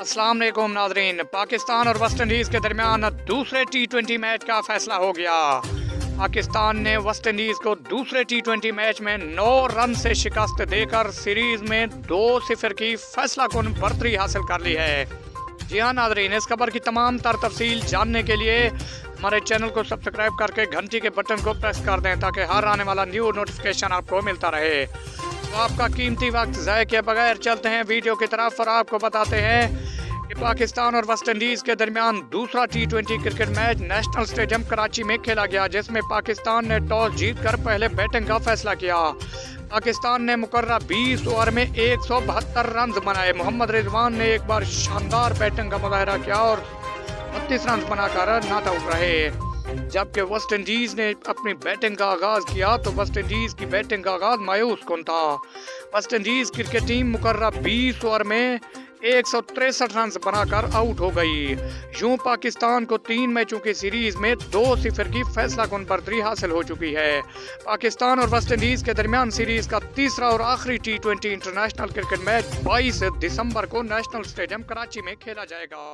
अस्सलाम वालेकुम नाज़रीन। पाकिस्तान और वेस्ट इंडीज़ के दरमियान दूसरे T20 मैच का फैसला हो गया। पाकिस्तान ने वेस्ट इंडीज़ को दूसरे T20 मैच में 9 रन से शिकस्त देकर सीरीज में 2-0 की फैसला कुन बढ़तरी हासिल कर ली है। जी हाँ नाज़रीन, इस खबर की तमाम तर तफसील जानने के लिए हमारे चैनल को सब्सक्राइब करके घंटी के बटन को प्रेस कर दें ताकि हर आने वाला न्यू नोटिफिकेशन आपको मिलता रहे। तो आपका कीमती वक्त ज़ाय के बगैर चलते हैं वीडियो की तरफ और आपको बताते हैं कि पाकिस्तान और वेस्ट इंडीज़ के दरमियान दूसरा T20 cricket match national stadium Karachi में खेला गया, जिसमें पाकिस्तान ने टॉस जीतकर पहले बैटिंग का फैसला किया। पाकिस्तान ने मुकर्रर 20 ओवर में 172 रन बनाए। मोहम्मद रिजवान ने एक बार शानदार बैटिंग का मुजाहरा किया और 32 रन बनाकर नॉट आउट रहे। जबकि वेस्ट इंडीज़ ने अपनी बैटिंग का आगाज़ किया तो वेस्ट इंडीज़ की बैटिंग का आगाज़ मायूस कुन था। वेस्ट इंडीज़ क्रिकेट टीम मुकर्रर 20 ओवर में 163 रन बनाकर आउट हो गई। यूं पाकिस्तान को 3 मैचों की सीरीज में 2-0 की फैसला कुन बढ़तरी हासिल हो चुकी है। पाकिस्तान और वेस्ट इंडीज़ के दरमियान सीरीज का तीसरा और आखिरी T20 इंटरनेशनल क्रिकेट मैच 22 दिसंबर को नेशनल स्टेडियम कराची में खेला जाएगा।